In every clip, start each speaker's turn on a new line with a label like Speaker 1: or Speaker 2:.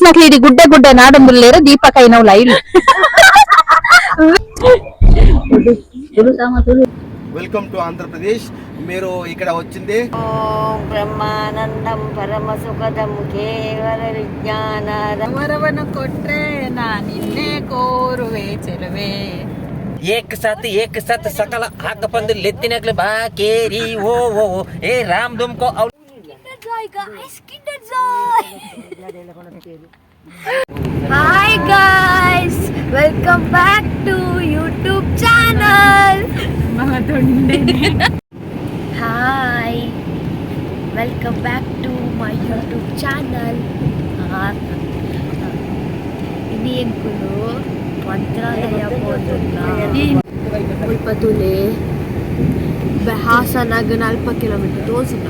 Speaker 1: నాకు ఇది గుడ్డ గుడ్డ నాడంబులు లేరు దీపకైన లైన్
Speaker 2: వెల్కమ్ టు ఆంధ్రప్రదేశ్. మీరు ఇక్కడ వచ్చింది
Speaker 3: ఓం బ్రహ్మానందం పరమ సుఖదం కేవಲ ವಿಜ್ಞಾನ
Speaker 1: ಮರವನ ಕೊಟ್ರೆ ನಾ ನಿನ್ನೆ ಕೋರುವೆ ಚೆಲುವೆ
Speaker 4: एक साथ सकल आग पंद लेत्तिनक्ले बाकेरी ओ ओ ए राम तुमको
Speaker 3: Hi guys, welcome back to YouTube channel. Hi, welcome back to my YouTube channel. Ini yang kulo Mantralaya ಮುಲ್ಪತುಲೆ ಹಾಸನಾಗ 4 kilometre ತೋರಿಸಿದ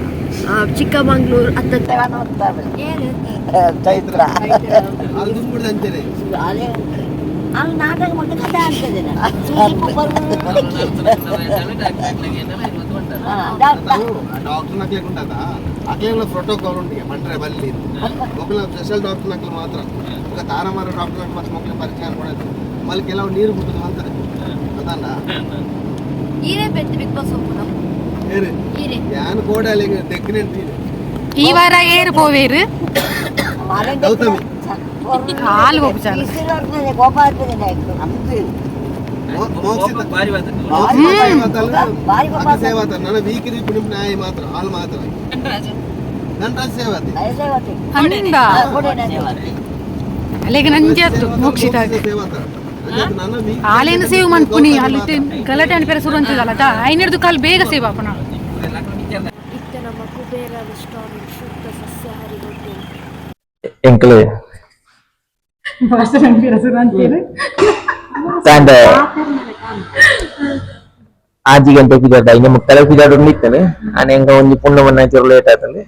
Speaker 3: ಚಿಕ್ಕಮಂಗ್ಳೂರು
Speaker 2: ಚೈತ್ರ ಅಂತೀರಿ
Speaker 3: ನಾಟಕ ಮತ್ತೆ ಕಥೆ ಆಗ್ತದೆ
Speaker 2: ಡಾಕ್ಟರ್ ನಕ್ಲೆ ఉంటదా అట్లా ప్రోటోకాల్ ఉంది మంటరే బల్లి ఒకళ్ళ స్పెషల్ డాక్టర్ నక్లు మాత్రం ఒక తారమార డాక్టర్ నక్లు మాత్రం ఒకళ్ళ పరిచయం కూడా మళ్ళీ ఎలా నీరు పుట్టుకు అంతది అదన్నా
Speaker 3: ఈరే పెద్ద బిగ్ బాస్ ఒప్పున
Speaker 2: ఏరే యాన్ కోడాలి దగ్గరేంటి
Speaker 1: ಈ ವಾರ ಏರು ಪೋವೇರು
Speaker 2: ಗೌತಮಿ
Speaker 1: ಹಾಲು ಹೋಗ್ತಾರೆ
Speaker 3: ಗೋಪಾಲಪುರ ನಾಯ್ಕು
Speaker 2: ಅಂತೆ ಮೋಕ್ಷಿತ ಬಾರಿ ಸೇವಾತ ನನ್ನ ವೀಕಿರಿ ಪುಡಿ ನಾಯಿ ಮಾತ್ರ ಹಾಲು ಮಾತ್ರ ನನ್ರಾಜ್ ಸೇವಾತಿ
Speaker 1: ಹಂಗ ಅಲ್ಲಿಗೆ ನಂಜೆ ಮೋಕ್ಷಿತ
Speaker 2: ಸೇವಾತ
Speaker 1: ಹಾಲೇನು ಸೇವ್ ಮಾಡ್ಪುನಿ ಅಲ್ಲಿ ಗಲಾಟೆ ಅನ್ಪೇರ ಶುರು ಅಂತಿದಲ್ಲ ಐನರ್ದು ಕಾಲು ಬೇಗ ಸೇವ್ ಹಾಕೋಣ
Speaker 3: ಇತ್ತ ನಮ್ಮ ಕುಬೇರ ರೆಸ್ಟೋರೆಂಟ್ ಶುದ್ಧ ಸಸ್ಯಾಹಾರಿ ಹೋಟೆಲ್
Speaker 5: ಎಂಕಲೆ
Speaker 1: ಭಾಷೆ ಅನ್ಪೇರ ಶುರು ಅಂತೀರಿ
Speaker 5: ತಾಂಡ ಆಜಿಗಂತ ಪಿದಾಟ ಇನ್ನು ಮುಕ್ತಲ ಪಿದಾಟ ನಿತ್ತನೆ ಆನೆಂಗ ಒಂಜಿ ಪುಣ್ಣವನ್ನ ಚೂರು ಲೇಟ್ ಆತಂದೆ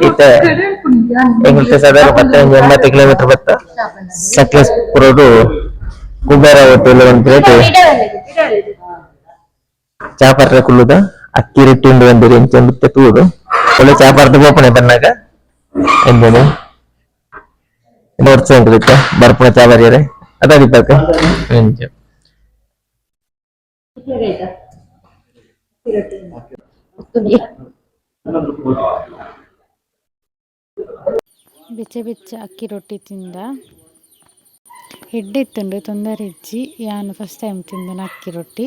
Speaker 5: ಇತ್ತ ಎಂಗಲ್ತೆ ಸಾಧಾರಣ 80 ಕಿಲೋಮೀಟರ್ ಬತ್ತ ಸಕ್ಲೇಸ್ಪುರಡು ಕುಬೇರ ಹೋಟೆಲ್ ಒಂದು ಪ್ಲೇಟ್ ಚಾಪರ್ರೆ ಕುಲ್ಲುದ ಅಕ್ಕಿ ರೊಟ್ಟಿ ಉಂಡು ಬಂದಿರಿ ಎಂಚ ಮುತ್ತೆ ತೂದು ಒಳ್ಳೆ ಚಾಪರ್ದ ಗೋಪನೆ ಬನ್ನಾಗ ಎಂದೇನು ನೋಡ್ಸ ಉಂಟು ಬರ್ಪುಣ ಚಾಪರ್ಯರೆ ಅದ ದೀಪಕ ಎಂಚ
Speaker 1: ಬೆಚ್ಚ ಬೆಚ್ಚ ಅಕ್ಕಿ ರೊಟ್ಟಿ ತಿಂದ ಹೆಡ್ಡೆ ಇತ್ತುಂಡು ತೊಂದರೆ ಇಜ್ಜಿ ಯಾನು ಫಸ್ಟ್ ಟೈಮ್ ತಿಂದನ ಅಕ್ಕಿ ರೊಟ್ಟಿ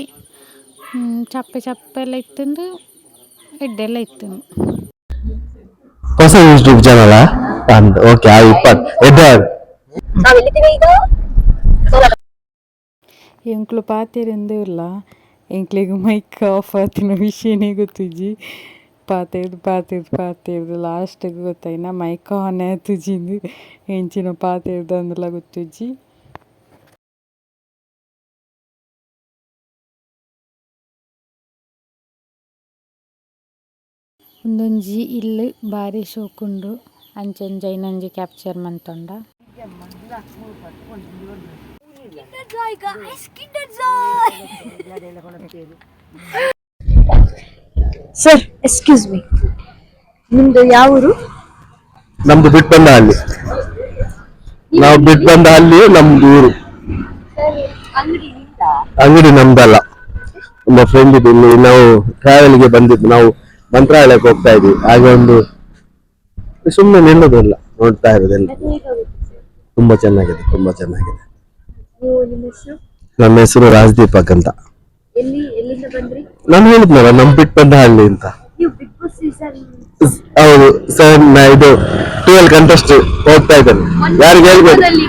Speaker 1: ಚಪ್ಪೆ ಚಪ್ಪೆ ಎಲ್ಲ ಇತ್ತುಂಡು ಹೆಡ್ಡೆಲ್ಲ ಇತ್ತುಂಡು
Speaker 5: ಹೊಸ ಯೂಟ್ಯೂಬ್ ಚಾನಲ್ ಓಕೆ ಆ 20
Speaker 1: ಎಂಕ್ಲು ಪಾತೆರೆಂದು ಇಲ್ಲ ಎಂಕ್ಲಿಗೆ ಮೈಕ್ ಆಫ್ ಆತಿನ ವಿಷಯನೇ ಗೊತ್ತಿಜ್ಜಿ ಪಾತೆರ್ದು ಲಾಸ್ಟಿಗೆ ಗೊತ್ತಾಯಿನ ಮೈಕ್ ಆನ್ ಆಯ್ತುಜಿಂದು ಹೆಂಚಿನ ಪಾತೆರ್ದು ಅಂದೆಲ್ಲ ಗೊತ್ತಿಜ್ಜಿ ಒಂದೊಂಜಿ ಇಲ್ಲಿ ಬಾರಿ ಶೋಕುಂಡು ಅಂಚಂಜ ಇನ್ನೊಂಜಿ ಕ್ಯಾಪ್ಚರ್ ಮಂತೊಂಡ
Speaker 3: ಸರ್ ಎಕ್ಸ್ಕ್ಯೂಸ್ ಮೀ ನಿಮ್ದು ಯಾವ ಊರು
Speaker 5: ನಮ್ದು ಬಿಟ್ಟು ಬಂದ ಹಳ್ಳಿ ನಾವು ಬಿಟ್ಟು ಬಂದ ಹಳ್ಳಿ ನಮ್ದು ಊರು ಅಂಗಡಿ ನಮ್ದಲ್ಲ ನಮ್ಮ ಫ್ರೆಂಡ್ ಇದೆ ಇಲ್ಲಿ ನಾವು ಟ್ರಾವೆಲ್ಗೆ ಬಂದಿದ್ದು ನಾವು ಮಂತ್ರಾಲಯಕ್ಕೆ ಹೋಗ್ತಾ ಇದ್ವಿ ಹಾಗೆ ಒಂದು ಸುಮ್ಮನೆ ನಿಲ್ಲೋದಿಲ್ಲ ನೋಡ್ತಾ ಇರೋದೆಲ್ಲ ತುಂಬಾ ಚೆನ್ನಾಗಿದೆ ನಮ್ಮ ಹೆಸರು ರಾಜದೀಪಕ್ ಅಂತ ನಾನು ಹೇಳಿದ್ನಲ್ಲ ನಮ್ ಬಿಟ್ಟು ಬಂದ ಹಳ್ಳಿ ಅಂತ ಹೌದು ಸರ್ ಇದು 12 ಕಂಟೆಸ್ಟ್ ಹೋಗ್ತಾ ಇದ್ದೇನೆ ಯಾರಿಗೆ ಹೇಳ್ಬೇಡಿ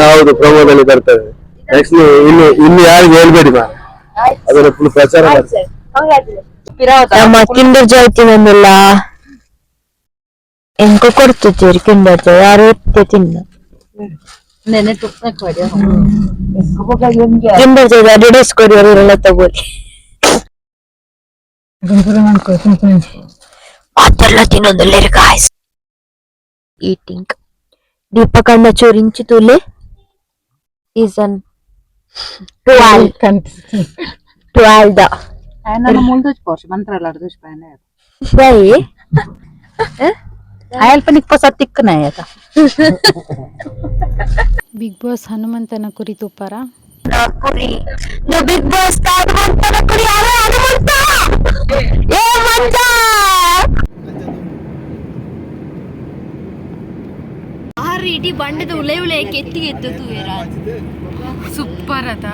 Speaker 5: ಹೌದು ಪ್ರಮೋದಲ್ಲಿ ಬರ್ತೇವೆ ನೆಕ್ಸ್ಟ್ ಇನ್ನು ಯಾರಿಗೆ ಹೇಳ್ಬೇಡಿ ಮಾ ಅದರ ಫುಲ್ ಪ್ರಚಾರ ಮಾಡ್ತೇವೆ
Speaker 3: ನಮ್ಮ ಕಿಂಡರ್ ಜಾಯ್ ತಿನ್ನಲ್ಲ ಎಂಕ ಕೊಡ್ತಿದ್ದೀರಿ ಕಿಂಡರ್ ಜಾಯ್ ಯಾರು ತಿನ್ನ ಕಿಂಡರ್ ಜಾಯ್ ಅಡ್ವರ್ಟೈಸ್ ಕೊಡಿ ಅವರೆಲ್ಲ ತಗೋರಿ ಅದೆಲ್ಲ ತಿನ್ನೋದಿಲ್ಲ ಗಾಯ್ಸ್ ಈಟಿಂಗ್ ದೀಪಕಣ್ಣ ಚೋರಿಂಚಿ ತುಲೆ ಈಸ್ ಅನ್ 12
Speaker 1: ನಾನು ಮುಂದೆ ಪೋರ್ಷ ಮಂತ್ರಾಲಯ ದೋಷ ಪಾಯನೆ
Speaker 3: ಬಾಯಿ
Speaker 6: ಅಲ್ಪ ನಿಕ್ಕೋಸ ತಿಕ್ಕನಾಯ
Speaker 1: ಬಿಗ್ ಬಾಸ್ ಹನುಮಂತನ ಕುರಿತು ಪರ
Speaker 3: ಕುರಿ ಬಿಗ್ ಬಾಸ್ ಹನುಮಂತನ ಕುರಿ ಹನುಮಂತ ಏ ಮಂಜ ಆರು ಇಡೀ ಬಂಡದ ಉಳೆ ಉಳೆ ಕೆತ್ತಿಗೆ ಎತ್ತು
Speaker 1: ಸೂಪರ್ ಅದ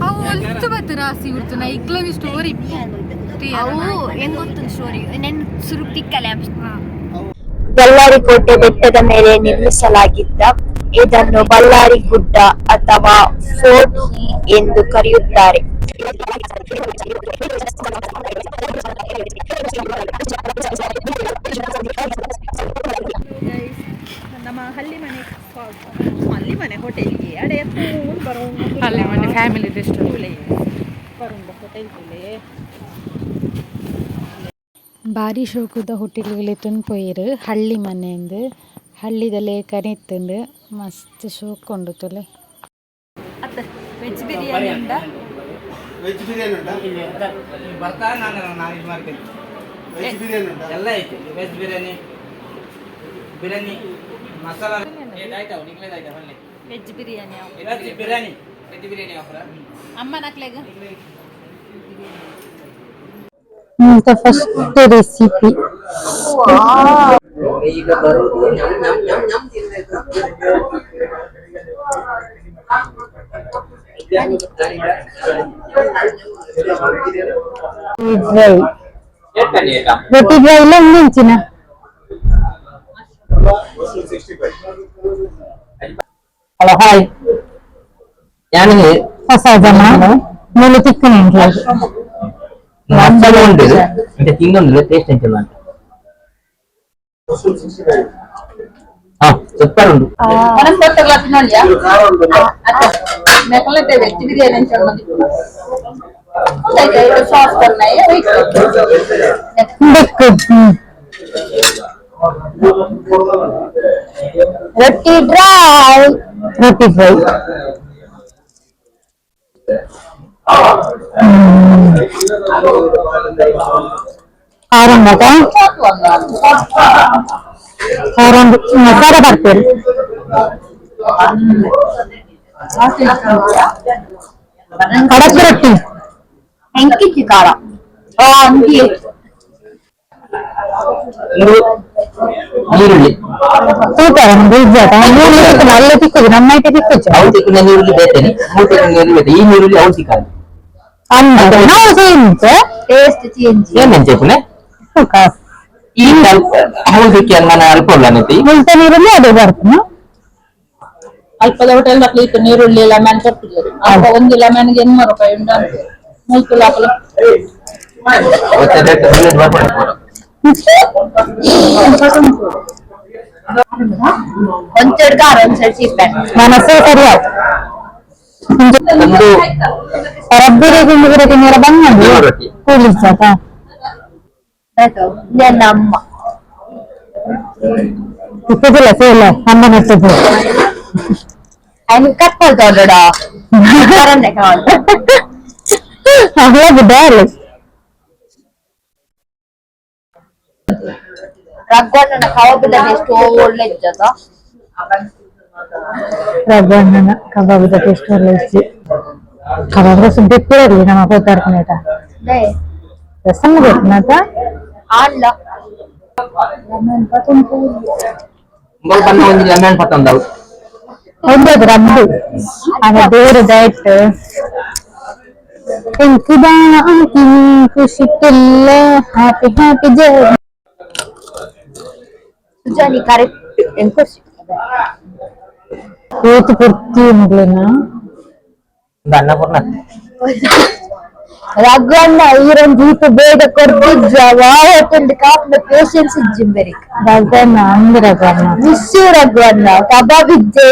Speaker 1: ಅವು ಹೊಲ್ತು ಬತ್ತು ರಾಸಿ ಉಡ್ತು ನಾ ಇಕ್ಲವಿ ಸ್ಟೋರಿ
Speaker 3: ಅವು ಹೆಂಗ್ ಗೊತ್ತೊಂದು ಸ್ಟೋರಿ ನೆನ್ ಸುರುಪ್ ತಿಕ್ಕಲೆ ಬಳ್ಳಾರಿ ಕೋಟೆ ಬೆಟ್ಟದ ಮೇಲೆ ನಿರ್ಮಿಸಲಾಗಿದ್ದ ಇದನ್ನು ಬಳ್ಳಾರಿ ಗುಡ್ಡ ಅಥವಾ ಫೋರ್ಟ್ ಎಂದು ಕರೆಯುತ್ತಾರೆ.
Speaker 6: ನಮ್ಮ ಹಳ್ಳಿ ಮನೆ ಹೋಟೆಲ್ಗೆ ಅಡೆ
Speaker 1: ಅಲ್ಲೇ ಮನೆ ಫ್ಯಾಮಿಲಿ ರೆಸ್ಟೋರೆಂಟ್ ಬಾರಿ ಶೋಕದ ಹೋಟೆಲ್ಗಳು ಪೋಯಿರು ಹಳ್ಳಿ ಮನೆಯಿಂದ ಹಳ್ಳಿದಲ್ಲೇ ಕನಿತ್ತಂದು ಮಸ್ತ್ ಶೋಕ್ ಉಂಡು ತೊಲೆ
Speaker 6: ವೆಜ್ ಬಿರಿಯಾನಿ ಉಂಟಾ
Speaker 2: ವೆಜ್ ಬಿರಿಯಾನಿ ಉಂಟಾ
Speaker 4: ಬರ್ತಾ ನಾನು ಇದು ಮಾಡ್ತೀನಿ
Speaker 2: ವೆಜ್ ಬಿರಿಯಾನಿ ಉಂಟಾ
Speaker 4: ಎಲ್ಲ ಐತಿ ವೆಜ್ ಬಿರಿಯಾನಿ ಬಿರಿಯಾನಿ ಮಸಾಲ ಆಯ್ತಾವ ನಿಕ್ಲೇದಾಯ್ತಾ ಹೊಳ್ಳಿ
Speaker 6: ವೆಜ್ ಬಿರಿಯಾನಿ
Speaker 4: ವೆಜ್ ಬಿರಿಯಾನಿ ಆಫರ
Speaker 6: ಅಮ್ಮ ನಕ್ಲೆಗ
Speaker 1: ಫಸ್ಟ್ ರೆಸಿಪಿ
Speaker 5: ಈಗ ಬರುವುದು ನಮ್ ತಿನ್ಬೇಕು
Speaker 1: ರೊಟ್ಟಿ ಡ್ರೈ ಇಲ್ಲ ಇನ್ನೆಂಚಿನ
Speaker 5: ಹಲೋ ಹಾಯ್ ഞാന്
Speaker 1: ಹೊಸ ಜನ ಮೂಲು ತಿಕ್ಕನೆ
Speaker 5: ഉണ്ട് മറ്റേ തിന്നുണ്ടല്ലോ ടേസ്റ്റ് ആയിട്ടുള്ള ആ സൂപ്പർ ഉണ്ട്
Speaker 6: ವೆಜ್ ಬಿರಿಯಾನಿ ಸಾಸ್
Speaker 1: ರೊಟ್ಟಿ ಫ್ರೈ ಆರಂಭದ ಮಸಾಲ ಬರ್ತೇನೆ ಕಡಕ್ ರೊಟ್ಟಿ
Speaker 3: ಹೆಂಕಿಚ್ಚಿ ಖಾರ ಅಂಗಿ
Speaker 5: ಈರುಳ್ಳಿ
Speaker 1: ಸೂಪರ್ ಅಲ್ಲೇ ತಿಕ್ಕುದು ನಮ್ಮ ಐಟೆ ತಿಕ್ಕುಚ್ಚು
Speaker 5: ಅವ್ರು ತಿಕ್ಕಿನ ನೀರುಳ್ಳಿ ಬೇತೇನೆ ಅವ್ರು ತಿಕ್ಕಿನ ನೀರುಳ್ಳಿ ಬೇತೆ ಈ ನೀರುಳ್ಳಿ ಅವ್ರು ಸಿಕ್ಕಲ್ಲ
Speaker 1: ಅಂದ್ರೆ ನಾವು ಸೇಂಚ
Speaker 3: ಟೇಸ್ಟ್ ಚೇಂಜ್
Speaker 5: ಏನ್ ನೆಂಚೇಪುನೆ ಈ ಅವ್ರು ಸಿಕ್ಕಿ ಅನ್ನ ಅಲ್ಪ ಉಳ್ಳ ನೆತ್ತಿ
Speaker 1: ಮುಲ್ತ ನೀರಲ್ಲಿ ಅದು ಬರ್ತದೆ
Speaker 6: ಅಲ್ಪದ ಹೋಟೆಲ್ ಇತ್ತು ನೀರುಳ್ಳಿ ಲೆಮನ್ ಕೊಟ್ಟಿದ್ದಾರೆ ಒಂದು ಲೆಮನ್ಗೆ 800 ರೂಪಾಯಿ ಉಂಟು ಅಂತ ಮೂರು ಲಾಕಲು
Speaker 5: ಮತ್ತೆ ರೇಟ್ ಬುಲೆಟ್ ಬರ್ಕೊಂಡು
Speaker 3: ಒಂಚೂರು ಖಾರ ಒಂಚೂರು ಚೀಪೆ
Speaker 1: ಮನಸ್ಸೇ ಸರಿಯಾದ
Speaker 5: ಒಂದು
Speaker 1: ರಬ್ಬಿರಿ ತಿಂದಿದ್ರೆ ತಿನ್ನೋರ ಬಂದು
Speaker 5: ರೊಟ್ಟಿ
Speaker 1: ಕೂಡಿಸಾಕ
Speaker 3: ನನ್ನ ಅಮ್ಮ
Speaker 1: ತಿಕ್ಕದಿಲ್ಲ ಸೇಲ ಅಮ್ಮ ನೆಟ್ಟದ್ದು
Speaker 3: അതിന് കപ്പൽത്തോണ്ടോ
Speaker 1: ಅವಳೇ ಬಿದ್ದಾಳೆ
Speaker 3: ರಗ್ಗಣ್ಣನ ಕಬಾಬ್ ಎಷ್ಟು ಒಳ್ಳೆ ಇದ್ದದ
Speaker 1: ರಬ್ಬಣ್ಣನ ಕಬಾಬದ ಟೇಸ್ಟ್ ಒಳ್ಳೆ ಇತ್ತು ಕಬಾಬ್ ರಸಂ ತೆಪ್ಪಿರಲಿ ನಮ್ಮ ಹೋತಾರ್ಕನೇಟ ರಸಂ ಗೊತ್ತನಾತ
Speaker 3: ಅಲ್ಲ
Speaker 5: ಮೊದಲು ಬಂದ ಒಂದು ಲೆಮನ್ ಪತ್ತೊಂದವು
Speaker 1: ಒಂದದು ರಬ್ಬು ಆಗ ದೇವ್ರ ಡಯಟ್ ಎಂಕುದ ಖುಷಿಕ್ಕೆಲ್ಲ ಹ್ಯಾಪಿ ಹ್ಯಾಪಿ ಜೈ
Speaker 3: ಸುಜಾನಿ ಕರೆಕ್ಟ್ ಎಂಕೋ
Speaker 1: ಕೂತು ಪೂರ್ತಿ ಮಗಳನ್ನ
Speaker 5: ಒಂದು ಅನ್ನಪೂರ್ಣ
Speaker 3: ರಗ್ಗಣ್ಣ ಈರೊಂದು ದೀಪ ಬೇಗ ಕೊಡ್ತಿದ್ವ ಹೊತ್ತೊಂದು ಕಾಪಿನ ಪೇಷನ್ಸ್ ಇಜ್ಜಿಂಬರಿ
Speaker 1: ರಗಣ್ಣ ಅಂದ್ ರಗಣ್ಣ
Speaker 3: ಮಿಸ್ಸು ರಗ್ಗಣ್ಣ ಕಬಾಬ್ ಇದ್ದೆ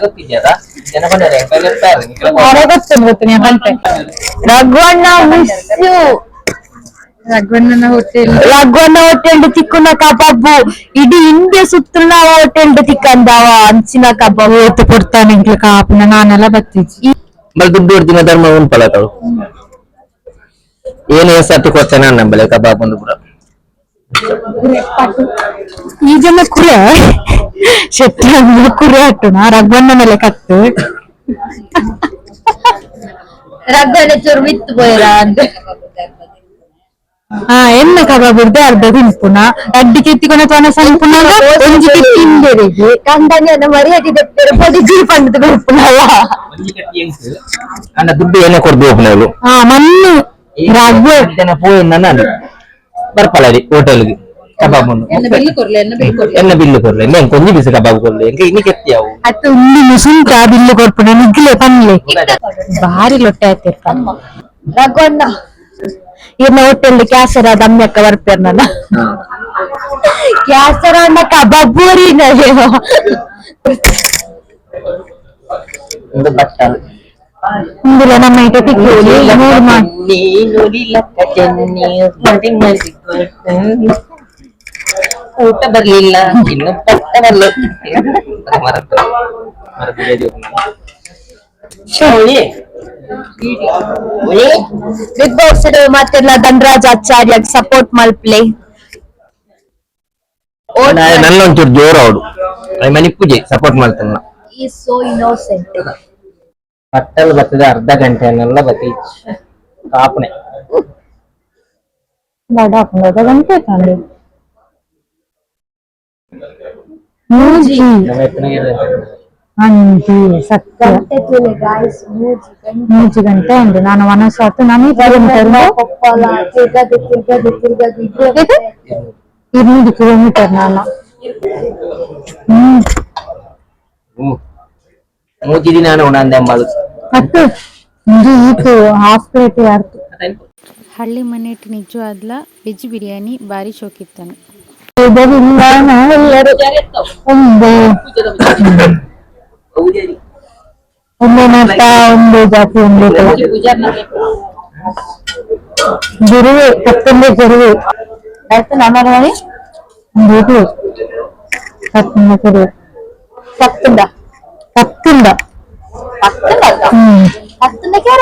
Speaker 5: ಗೊತ್ತಿದ್ಯಾ ಜನ ಬಂದರೆ
Speaker 1: ಗೊತ್ತೇನೆ ಬಂತೆ
Speaker 3: ರಗ್ಗಣ್ಣ ಮಿಸ್ಸು
Speaker 1: ರಘುವಣ್ಣನ ಹೋಟೆಲ್
Speaker 3: ರಗ್ಗಣ್ಣ ಹೊಟ್ಟೆಂಡು ತಿಕ್ಕುನ ಕಬಾಬು ಇಡೀ ಇಂಡಿಯಾ ಸುತ್ತಲ ಹೊಟ್ಟೆಂಡು ತಿಕ್ಕಂದವ ಅಂಚಿನ ಕಬಾಬು
Speaker 1: ಓತು ಕೊಡ್ತಾನೆ ಇಂಕ್ಲ ಕಾಪಿನ ನಾನೆಲ್ಲ ಬತ್ತಿದ್ವಿ
Speaker 5: ಮళ్ళీ ದುಡ್ಡು ಹೊಡ್ತಿನ ಧರ್ಮ ಉಂಟು ಪಳತಾಳು ಏನು ಸತ್ತು ಕೊಡ್ತಾನೆ ನಮ್ಮಲೆ ಕಬಾಬ್ ಒಂದು ಕೂಡ
Speaker 3: ಈ ಜನ ಕುರ ಶೆಟ್ಟಿ ಕುರಿ ಹಟ್ಟುನ ರಗ್ಗಣ್ಣ ಮೇಲೆ ಕತ್ತು
Speaker 6: ರಗ್ಗಣ್ಣ ಚೂರು ಮಿತ್ತು ಪೋಯ್ರ ಅಂತ
Speaker 3: ಎಣ್ಣೆ ಕಬಾಬ್ ಇರ್ದೆ ಅರ್ಧ ತಿನ್ಪುನ ಅಡ್ಡಿ ಕೆತ್ತಿಕೊನ ತೋನ ಸಂಪುನಾಗ ಒಂಜಿ ತಿಂದೆರಿಗೆ
Speaker 6: ಕಂಡಂಗೆ ಮರ್ಯಾದೆ ತೆಪ್ಪರು ಪೊಡಿ ಜೀಪ್ ಅಂತ ಬರ್ಪುನಲ್ಲ
Speaker 5: ಅಣ್ಣ ದುಡ್ಡು ಏನೇ ಕೊಡ್ದು ಹೋಗ್ನವ್ರು
Speaker 3: ಮಣ್ಣು ರಗ್ಗ
Speaker 5: ಜನ ಪೋಯಿ ನಾನು ಬರ್ಪಲ್ಲ ಹೋಟೆಲ್ಗೆ ಕಬಾಬ್
Speaker 6: ಎನ್ನ ಬಿಲ್ಲು ಕೊರ್ಲೆ
Speaker 5: ಎನ್ನ ಬಿಲ್ಲು ಕೊಡ್ಲೆ నేను కొంచెం బిసి కబాబ్ కొర్లే ఇంకా ఇన్ని కెత్తావు
Speaker 3: ಅತ್ತು ಉಂಡಿ ಮುಸುಂಕ ಬಿಲ್ಲು ಕೊಡ್ಪುನ ನಿಗ್ಲೆ ಪನ್ಲೆ ಭಾರಿ ಲೊಟ್ಟೆ ಆಯ್ತಿರ್ತಾನ
Speaker 6: ರಗ್ಗಣ್ಣ
Speaker 3: ಇರ್ನ ಹೋಟೆಲ್ ಕ್ಯಾಸರ ದಮ್ಯಕ್ಕ ಬರ್ಪೇರ್ನಲ್ಲ ಕ್ಯಾಸರ ಅಣ್ಣ ಕಬಾಬೂರಿನ
Speaker 5: ಒಂದು ಬಟ್ಟಲು
Speaker 3: ಇಂದುಲ ನಮ್ಮ ಈಗ ತಿಕ್ಕೋಲಿ ಮೂರು ಮಾಡಿ
Speaker 5: ಊಟ ಬರ್ಲಿಲ್ಲ ಇನ್ನು ಪಟ್ಟ ಬರ್ಲು ಮರತ್ತು
Speaker 3: ಬಿಗ್ ಬಾಸ್ ಮತ್ತೆಲ್ಲ ಧನರಾಜ್ ಆಚಾರ್ಯ ಸಪೋರ್ಟ್ ಮಲ್ಪ್ಲೆ
Speaker 5: ನನ್ನೊಂಚೂರು ಜೋರು ಅವಡು ಮನಿ ಪೂಜೆ ಸಪೋರ್ಟ್ ಮಾಡ್ತಾನ
Speaker 6: ಈಸ್ ಸೋ ಇನ್ನೋಸೆಂಟ್
Speaker 5: ಬಟ್ಟಲು ಬರ್ತದೆ ಅರ್ಧ ಗಂಟೆನೆಲ್ಲ ಬತ್ತಿ ಕಾಪಣೆ
Speaker 3: ಗಂಟೆ ತಂದೆ ಮೂಜಿ ಅಂಜಿ ಸತ್ಯ ಮೂಜಿ ಗಂಟೆ ಉಂಟು ನಾನು ಮನಸ್ಸಾತು ನಾನು
Speaker 6: ಕೊಪ್ಪಳ ತಿರ್ಗದು
Speaker 3: 200 ಕಿಲೋಮೀಟರ್ ನಾನು
Speaker 5: ಮೂಜಿದಿ ನಾನು ಉಣಂದೆ ಅಂಬದು
Speaker 3: ಮತ್ತು ಈತು ಹಾಫ್ ಪ್ಲೇಟ್ ಯಾರ್ತು
Speaker 1: ಹಳ್ಳಿ ಮನೆಟ್ ನಿಜವಾದ್ಲ ವೆಜ್ ಬಿರಿಯಾನಿ ಭಾರಿ ಶೋಕಿತ್ತಾನೆ.
Speaker 3: ಒಂದೇ ನಟ ಒಂದೇ ಜಾತಿ ಒಂದೇ ಗುರುವೆ ಕತ್ತಂದೆ ಗುರುವೆ ಆಯ್ತು ನಾನು ಮಾಡಿ ಒಂದು ಕತ್ತಂದ ಗುರುವೆ ಕತ್ತಂದ ಕತ್ತಂದ
Speaker 6: ಹತ್ತನೇ ಕ್ಯಾರ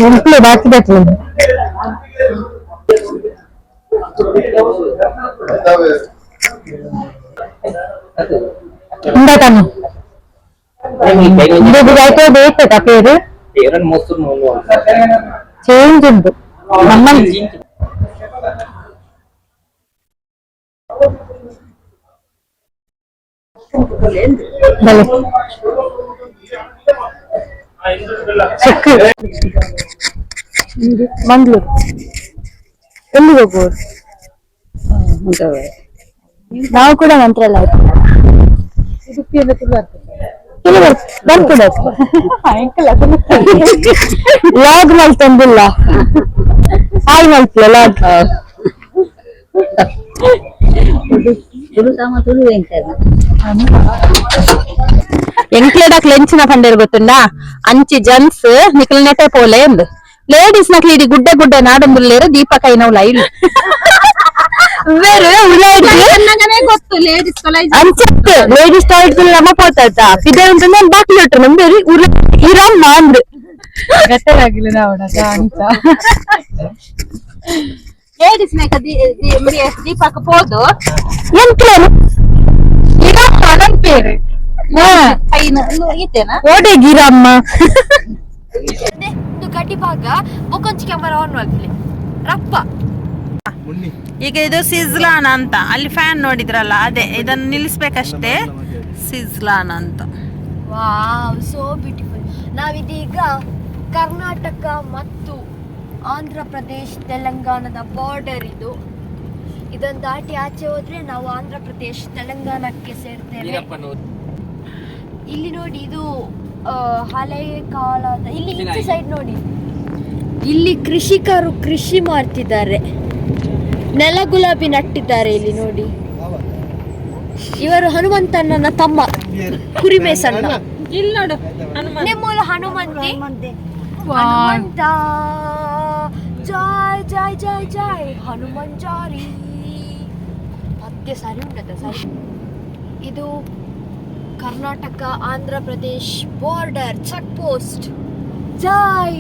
Speaker 3: ಎಂಟ್ಲೆ ಬಾಕಿ ಬಟ್ಲು ఉండతాను అయితే వేస్తా పేరు చేంజ్ ఉంది మమ్మల్ని చెక్కు మందులు ಎಲ್ಲಿ ಹೋಗ್ಬೋದು ನಾವು ಕೂಡ ಮಂತ್ರಾಲಯ ಲಾಗ್ ಮಲ್ತಂದಿಲ್ಲ ಹಾಯ್ ಮಲ್ತಿಯ ಲಾಗ್ ಎಂಕ್ಲೆಡಕ್ ಲೆಂಚಿನ ಪಂಡೇರು ಗೊತ್ತುಂಡ ಅಂಚಿ ಜನ್ಸ್ ನಿಕ್ಲ ನೆಟೆ ಪೋಲೆ ಎಂದು ಲೇಡೀಸ್ ನಕ್ಲಿ ಇಡಿ ಗುಡ್ಡೆ ಗುಡ್ಡೆ ನಾಡೊಂದುಲ್ಲೇರು ದೀಪ ಕೈನವ್ಲ ಇಲ್ಲ
Speaker 6: ಗೊತ್ತು ಲೇಡೀಸ್
Speaker 3: ಅಂಚತ್ತೆ ಲೇಡೀಸ್ ಟಾಯ್ಲೆಟ್ ನಮ್ಮ ಪೋತಾಯ್ತಾ ಇದೇ ಉಂಟು ನಾನು ಬಾಕಿ ಹೊಟ್ಟರು ನಮ್ದು ಇರಮ್ಮ ಅಂದ್ರು ಗಟ್ಟಲಾಗಿಲ್ಲ ನಾವಡ ಅಂತ
Speaker 6: ಲೇಡೀಸ್ ದೀಪಕ್ಕ ಹೋದು
Speaker 3: ಎಂಕ್ಲೇನು ಇರಮ್ಮ ನನ್ ಪೇರು ಓಡೆ ಗಿರಮ್ಮ
Speaker 7: ಗಡ್ಡಿ ಭಾಗ ಬೊಕೊಂಚಿ ಕ್ಯಾಮರಾ ಆನ್ ಮಾಡ್ಲಿ ರಪ್ಪ.
Speaker 8: ಈಗ ಇದು ಸಿಜ್ಲಾನ್ ಅಂತ ಅಲ್ಲಿ ಫ್ಯಾನ್ ನೋಡಿದ್ರಲ್ಲ ಅದೇ ಇದನ್ನು ನಿಲ್ಲಿಸ್ಬೇಕಷ್ಟೇ ಸಿಜ್ಲಾನ್ ಅಂತ.
Speaker 7: Wow so beautiful. ನಾವಿದೀಗ ಕರ್ನಾಟಕ ಮತ್ತು ಆಂಧ್ರ ಪ್ರದೇಶ್ ತೆಲಂಗಾಣದ ಬಾರ್ಡರ್ ಇದು. ಇದನ್ನು ದಾಟಿ ಆಚೆ ಹೋದ್ರೆ ನಾವು ಆಂಧ್ರ ಪ್ರದೇಶ್ ತೆಲಂಗಾಣಕ್ಕೆ ಸೇರ್ತೇವೆ. ಇಲ್ಲಿ ನೋಡಿ ಇದು ಹಳೆ ಕಾಲದ ಇಲ್ಲಿ ಈಚೆ ಸೈಡ್ ನೋಡಿ ಇಲ್ಲಿ ಕೃಷಿಕರು ಕೃಷಿ ಮಾಡ್ತಿದ್ದಾರೆ, ನೆಲ ಗುಲಾಬಿ ನಟ್ಟಿದ್ದಾರೆ ಇಲ್ಲಿ ನೋಡಿ. ಇವರು ಹನುಮಂತನ ತಮ್ಮ ಕುರಿಮೇಸಣ್ಣ.
Speaker 8: ಇಲ್ಲಿ ನೋಡು
Speaker 7: ನಿಮ್ಮೂಲ ಹನುಮಂತಿ ಹನುಮಂತ ಜಾಯ್ ಜಾಯ್ ಜಾಯ್ ಜಾಯ್ ಹನುಮನ್ ಜಾರಿ ಮತ್ತೆ ಸರಿ ಉಂಟದ ಸರಿ. ಇದು Karnataka Andhra Pradesh border check post. ಜಾಯ್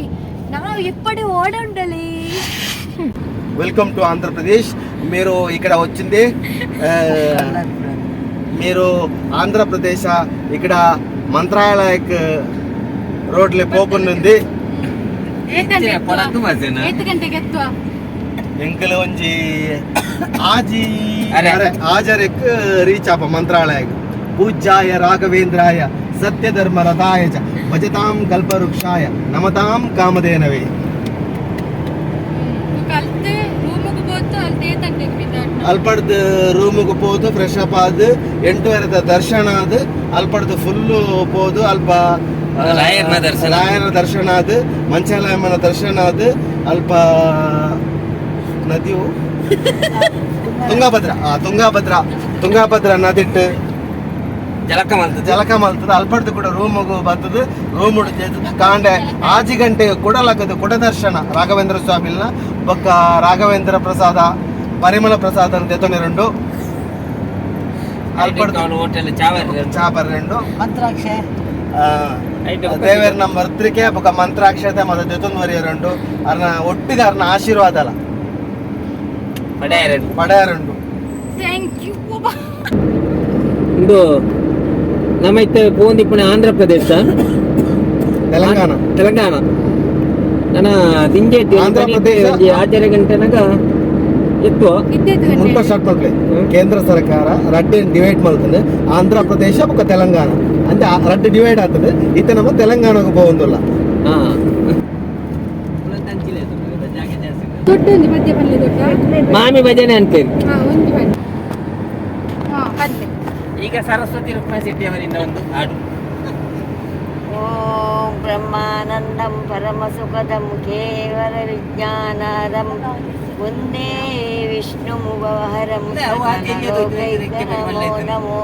Speaker 7: ఎప్పుడు ఓడండలి.
Speaker 2: Welcome to Andhra Pradesh. మీరు ఇక్కడ వచ్చింది మీరు ఆంధ్రప్రదేశ్ ఇక్కడ మంత్రాలయక్ రోడ్ಲೆ పోకున్నది ಎಂಕಲ್ ಒಂಜಿ ಆಜರೆಕ್ ರೀಚ್ ಆಪ ಮಂತ್ರಾಲಯ. ಪೂಜ್ಯಾಯ ರಾಘವೇಂದ್ರಾಯ ಸತ್ಯಧರ್ಮ ರಥಾಯ ಚ ಭಜತಾಂ ಕಲ್ಪವೃಕ್ಷಾಯ ನಮತಾಂ ಕಾಮಧೇನವೇ. ಅಲ್ಪಡ್ದು ರೂಮಿಗೆ ಹೋದು ಫ್ರೆಶ್ ಅಪ್ ಆದ್ 8:30 ದರ್ಶನ ಆದ್ ಅಲ್ಪಡ್ದು ಫುಲ್ಲು ಹೋದು ಅಲ್ಪ ರಾಯನ ದರ್ಶನ ಆದ್ ಮಂಚಾಲಯಮ್ಮನ ದರ್ಶನ ಆದ್ ಅಲ್ಪ ನದಿಯು ತುಂಗಾಭದ್ರ ನದಿಟ್ಟು ಜಲಕ ಮಲ್ತದ ಅಲ್ಪಡ್ದು ಕೂಡ ರೂಮಿಗೆ ಬರ್ತದೆ. ರೂಮ್ ಉಡ್ತದ ಕಾಂಡೆ ಆಜಿ ಗಂಟೆ ಕೊಡಲಾಗದು ಕೊಡ ದರ್ಶನ ರಾಘವೇಂದ್ರ ಸ್ವಾಮಿನ ಬೊಕ್ಕ ರಾಘವೇಂದ್ರ ಪ್ರಸಾದ ಪರಿಮಳ ಪ್ರಸಾದ ಅಂತ ಎತ್ತೊಂದು ಅಲ್ಪಡ್ದು ಚಾಪರ್ ರೆಂಡು ದೇವೇರ್ ನಮ್ಮ ಬರ್ತ್ರಿಕೆ ಬೊಕ್ಕ ಮಂತ್ರಾಕ್ಷತೆ ಮತ್ತೆ ದೆತ್ತೊಂದುವರೆ ರೆಂಡು ಅರ್ನ ಒಟ್ಟಿಗೆ ಅರ್ನ ಆಶೀರ್ವಾದ ಅಲ್ಲ ಪಡೆಯರೆಂಡು.
Speaker 4: ಇದು ನಮ್ಮ ಇತ್ತ ಪೋಂದಿಪ್ಪುಣ ಆಂಧ್ರ ಪ್ರದೇಶ ತೆಲಂಗಾಣ ನನ್ನ ತಿಂಜೆ
Speaker 2: ಆಂಧ್ರ ಪ್ರದೇಶ
Speaker 4: ಆಚಾರ್ಯ ಗಂಟೆನಾಗ ಎತ್ತು
Speaker 2: ಮುಲ್ಪ ಸ್ಟಾರ್ಟ್ ಮಾಡ್ಲಿ. ಕೇಂದ್ರ ಸರ್ಕಾರ ರಡ್ಡೆ ಡಿವೈಡ್ ಮಾಡ್ತದೆ ಆಂಧ್ರ ಪ್ರದೇಶ ಬೊಕ್ಕ ತೆಲಂಗಾಣ ಅಂತ ರಡ್ಡೆ ಡಿವೈಡ್ ಆಗ್ತದೆ. ಇತ್ತ ನಮ್ಮ ತೆಲಂಗಾಣಕ್ಕೆ ಹೋಗೋದಿಲ್ಲ.
Speaker 4: ಮಾಮಿ ಭಜನೆ ಅಂತೇಳಿ ಈಗ ಸರಸ್ವತಿ ರುಕ್ಮಿಣಿ ಶೆಟ್ಟಿ ಅವರಿಂದ ಒಂದು ಹಾಡು.
Speaker 9: ಓಂ ಬ್ರಹ್ಮಾನಂದಂ ಪರಮ ಸುಖದಂ ಕೇವಲ ವಿಜ್ಞಾನದಂ ಒಂದೇ ವಿಷ್ಣು ಮುಖಹರಂ ನಮೋ ನಮೋ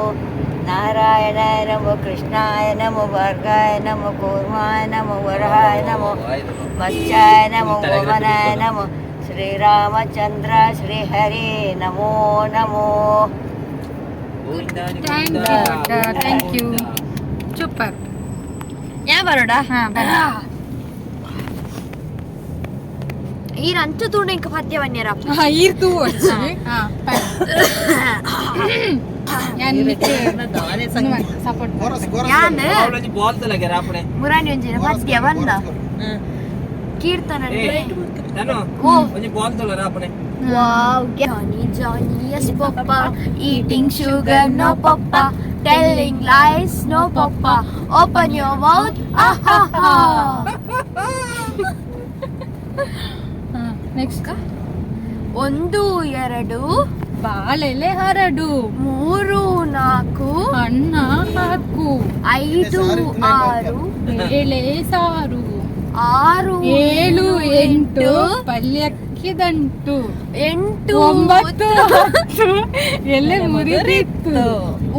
Speaker 9: ನಾರಾಯಣಾಯ ನಮೋ ಕೃಷ್ಣಾಯ ನಮೋ ಭರ್ಗಾಯ ನಮೋ ಕೂರ್ಮಾಯ ನಮೋ ವರಹಾಯ ನಮೋ ಮತ್ಸ್ಯಾಯ ನಮೋ ಗೋಮನಾಯ ನಮೋ ಶ್ರೀರಾಮಚಂದ್ರ ಶ್ರೀಹರಿ ನಮೋ ನಮೋ.
Speaker 8: Thank you. ಸೂಪರ್.
Speaker 7: ಯಾ ಬರೋಡ ಈ ರಂಚು ತೂಂಡ ಇಂಕ ಪದ್ಯ ಬನ್ನಿರ
Speaker 8: ಈರ್ತು ಸಪೋರ್ಟ್
Speaker 7: ಮುರಾನಿ ಒಂಜಿನ ಪದ್ಯ ಬಂದ ಕೀರ್ತನ Wow, Johnny, Johnny, yes, Papa. Eating sugar, no, Papa. Telling lies, no, Papa. Open your mouth, ah ha ha.
Speaker 8: Next
Speaker 7: ಒಂದು ಎರಡು
Speaker 8: ಬಾಳೆಲೆ ಹರಡು,
Speaker 7: 3 4
Speaker 8: ಅನ್ನ ಹಾಕು,
Speaker 7: 5 6
Speaker 8: ಬೇಳೆ ಸಾರು,
Speaker 7: 6
Speaker 8: 7 8 ಪಲ್ಯಕ್ಕೆ ದಂಟು,
Speaker 7: 8
Speaker 8: 9 10 ಎಲೆ ಮುರಿದಿತ್ತು,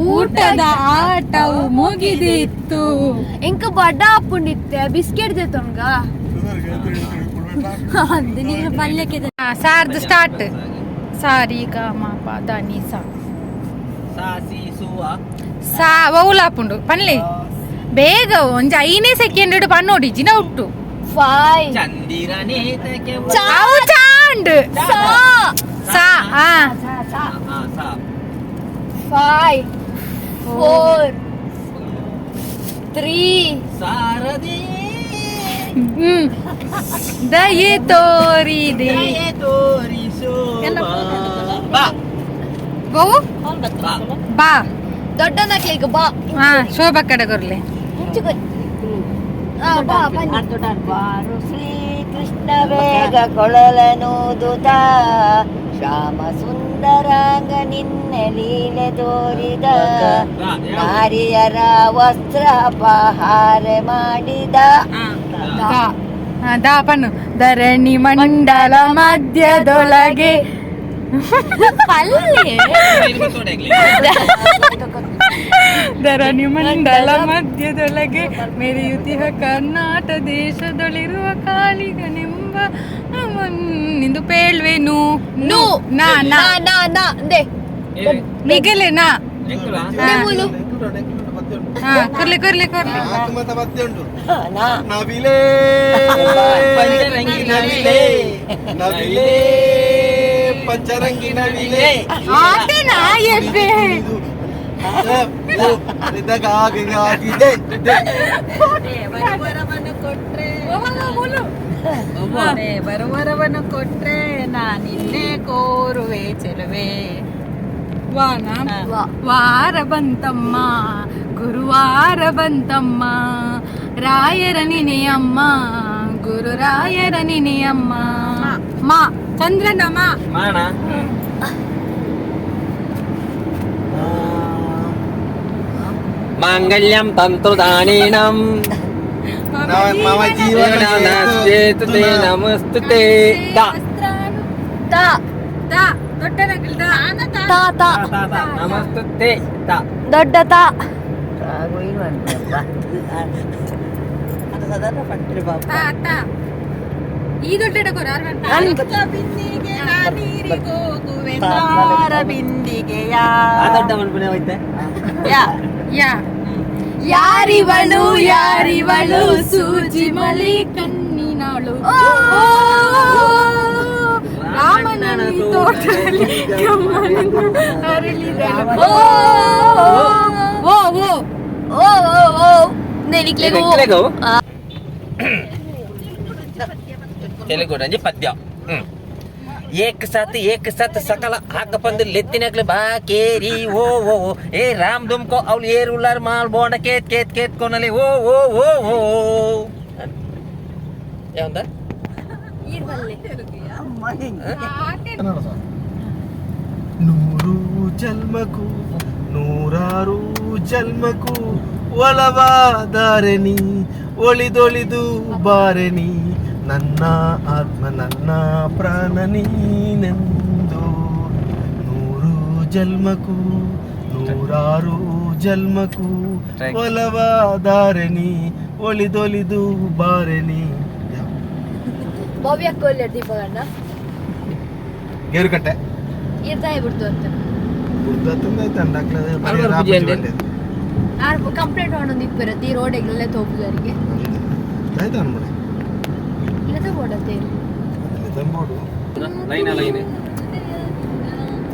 Speaker 8: ಊಟದ ಆಟವು ಮುಗಿದಿತ್ತು.
Speaker 7: ಇಂಕ ಬಡ ಪುಂಡಿತ್ತೆ ಬಿಸ್ಕೆಟ್ ದೇತೊಂಗ ಪಲ್ಯಕ್ಕೆ
Speaker 8: ಸಾರ್ದು ಸ್ಟಾರ್ಟ್. ಸಾರಿ ಗ ಮ ಪ ದ ನಿ ಸ ಸಾ ಒವುಲಾಪುಂಡು ಪನ್ಲೆ ಬೇಗ ಒಂಜಿ 5 ಸೆಕೆಂಡ್ ಪನ್ನೋಡಿ ಜಿನ ಉಟ್ಟು
Speaker 7: 5
Speaker 8: ಚಾವು ಚಾಂಡ್ ಸಾ
Speaker 7: 5 4 3
Speaker 4: ಸಾರದಿ
Speaker 8: ದಯೆ ತೋರಿದೆ ಗೋವು ಬಾ
Speaker 7: ದೊಡ್ಡ ನಕ್ಲಿಗೆ ಬಾ
Speaker 8: ಶೋಭಾ ಕಡೆಗೊರ್ಲೆ
Speaker 9: ಬಾರು ಶ್ರೀಕೃಷ್ಣ ಬೇಗ ಕೊಳಲನೂದುತ ಶ್ಯಾಮ ಸುಂದರಾಂಗ ನಿನ್ನೆ ಲೀಲೆ ತೋರಿದ ನಾರಿಯರ ವಸ್ತ್ರ ಅಪಹಾರ ಮಾಡಿದ
Speaker 8: ದಾಪನು ಧರಣಿ ಮಂಡಲ ಮಧ್ಯದೊಳಗೆ ಧರಣಿ ಮಂಡಲ ಮಧ್ಯದೊಳಗೆ ಮೆರೆಯುತ್ತಿಹ ಕರ್ನಾಟ ದೇಶದೊಳಿರುವ ಕಾಳಿಗನೆಂಬ ನಿಂದು ಪೇಳ್ವೆನು ನು ನಾ ನಾ
Speaker 7: ನಾ ದೇ
Speaker 8: ನಿಗಲೆ ನಾ
Speaker 2: ಪದ್ಯ ಉಂಟು.
Speaker 8: ಕೊರ್ಲಿ ಕೊರ್ಲಿ ಕೊರ್ಲಿ.
Speaker 2: ನಾಲ್ಕು ಮತ ಪದ್ಯ ಉಂಟು.
Speaker 9: ನಾ
Speaker 2: ನವಿಲೇ
Speaker 4: ಪಂಚರಂಗಿ ನವಿಲೇ,
Speaker 2: ನವಿಲೇ ಪಂಚರಂಗಿ ನವಿಲೇ
Speaker 8: ಆತನಾ ಎಬ್ಬೆ
Speaker 2: ಆಗಿದೆ.
Speaker 8: ಬರುವರವನ್ನು ಕೊಟ್ರೆ ನಾನಿನ್ನೆ ಕೋರುವೆ ಚೆಲುವೆ. ವಾರ ಬಂತಮ್ಮ ಗುರುವಾರ ಬಂತಮ್ಮ, ರಾಯರ ನಿನೆಯಮ್ಮ ಗುರು ರಾಯರ ನಿನೆಯಮ್ಮ. ಮಾ ಚಂದ್ರನ ಮಾ
Speaker 4: ಮಾಣ ಮಾಂಗಲ್ಯಂ ತಂತುದಾನೇನಂ
Speaker 2: ಮಮ ಜೀವನ
Speaker 4: ನಮಸ್ತುತೆ ನಮಸ್ತುತೆ.
Speaker 8: ದೊಡ್ಡ ನಗಲ್ದ
Speaker 4: ನಮಸ್ತುತೆ ತಾ.
Speaker 7: ದೊಡ್ಡ
Speaker 8: ಈ ದೊಡ್ಡ ಬಿಂದಿಗೆ ನೀರಿಗೋಗುವೆ ತಾರ ಬಿಂದಿಗೆಯ.
Speaker 4: ದೊಡ್ಡ ಮನ್ಪುಣೆ ಹೋಯ್ತೆ.
Speaker 8: ಯಾರಿವಳು ಯಾರಿವಳು ಸೂಜಿ ಮಲಿ ಕಣ್ಣಿನವಳು, ರಾಮನಲ್ಲಿ ತೋಟದಲ್ಲಿ ಕಮ್ಮನನ್ನು ಅರಳಿದಳು.
Speaker 4: ತೆಲುಗು ತೆಲುಗು ರಂಜಿ ಪದ್ಯ. ಏಕ್ ಸತ್ ಸಕಲ ಹಾಕ ಬಂದು ಲೆತ್ತಿನಕ್ಲೆ ಬಾ ಕೇರಿ ಓ ಓ ಓ. ಏ ರಾಮ್ ದುಮ್ಕೋ ಅವ್ಳು ಏರ್ ಉಳ್ಳಾರ್ ಮಾಲ್ ಬೋಂಡ ಕೇತ್ ಕೇತ್ ಕೇತ್ಕೊನಲ್ಲಿ ಓ ಓ ಓ ಓ. ಯಾವಂದ
Speaker 2: ನೂರು ಜನ್ಮಕ್ಕೂ ನೂರಾರು ಜನ್ಮಕ್ಕೂ ಒಲವಾದಾರೆನಿ ಒಳಿದೊಳಿದು ಬಾರೆನಿ, ನನ್ನ ಆತ್ಮ ನನ್ನ ಪ್ರಾಣ ನೀನೆಂದು. ನೂರು ಜನ್ಮಕ್ಕೂ ನೂರಾರು ಜನ್ಮಕ್ಕೂ ಒಲವಾದಾರೆನಿ ಒಳಿದೊಳಿದು ಬಾರೆನಿ.
Speaker 7: ಭವ್ಯ ಕೊಲ್ಲರ್ ದೀಪಗಣ್ಣ
Speaker 2: ಗೇರುಕಟ್ಟೆ
Speaker 7: ಇರ್ತಾಯಿ ಬಿಡ್ತು ಅಂತ ಕಂಪ್ಲೇಂಟ್ ಮಾಡೋದು ಇಪ್ಪಿರತ್ತೆ ಈ ರೋಡಿಗೆಲ್ಲ ತೋಪುದವರಿಗೆ ಇಲ್ಲದ ಬೋಡತ್ತೆ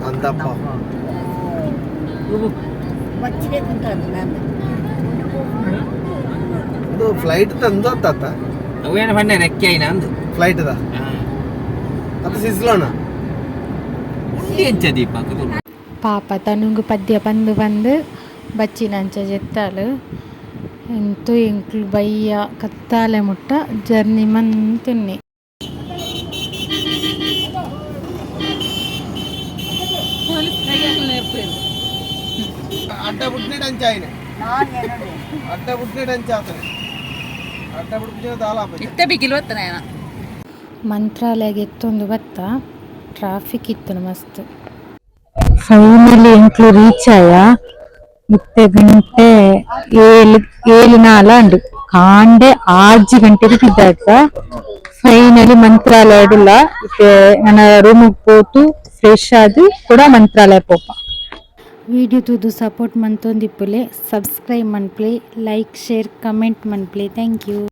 Speaker 2: ಅಂತಪ್ಪ ಇದು ಫ್ಲೈಟ್ ತಂದು ಅಂತ
Speaker 4: ಅವೇನು ಬಣ್ಣ ರೆಕ್ಕೆ ಐನ ಅಂದು
Speaker 2: ಫ್ಲೈಟ್ ಅದ ಅದು ಸಿಸ್ಲೋಣ
Speaker 4: ಎಂಚ ದೀಪ
Speaker 1: ಪಾಪ ತನುಂಗು ಪದ್ಯ ಬಂದು ಬಚ್ಚಿನಂಚ ಜೆತ್ತಾಲು ಎಂತೂ ಎಂಕ್ಲು ಬಯ್ಯ ಕತ್ತಾಲೆ ಮುಟ್ಟ ಜರ್ನಿ ಮಂತುನ್ನಿ.
Speaker 2: ಅಡ್ಡ ಬುಡ್ನೆಡ್ ಅಂಚ ಆಯ್ನೆ ಅಡ್ಡ ಬುಡ್ನೆಡ್ ಅಂಚ ಆತನೆ ಅಡ್ಡ ಬುಡ್ನೆ ದಾಲಾಪ
Speaker 8: ಇತ್ತ ಬಿಗಿಲು ಹೊತ್ತನ
Speaker 1: ಮಂತ್ರಾಲಯಗೆ ಎತ್ತೊಂದು ಬತ್ತ ಟ್ರಾಫಿಕ್ ಇತ್ತು ಮಸ್ತ್.
Speaker 3: ಫೈನಲಿ ಎಂಕ್ಲು ರೀಚ್ ಆಯ ಇತ್ತೆ ಗಂಟೆ 7:04 ಅಂಡು ಕಾಂಡೆ 6 ಗಂಟೆಗೆ ತಿದ್ದಾಕ ಫೈನಲಿ ಮಂತ್ರಾಲಯಡುಲ್ಲ ಇತ್ತೆ ನನ್ನ ರೂಮಿಗೆ ಪೋತು ಫ್ರೆಶ್ ಆದು ಕೂಡ ಮಂತ್ರಾಲಯ ಪೋಪ.
Speaker 1: ವಿಡಿಯೋ ತೂದು ಸಪೋರ್ಟ್ ಮಂತೊಂದಿಪ್ಪುಲೆ ಸಬ್ಸ್ಕ್ರೈಬ್ ಮನ್ಪ್ಲೆ ಲೈಕ್ ಶೇರ್ ಕಮೆಂಟ್ ಮನ್ಪ್ಲೆ. Thank you.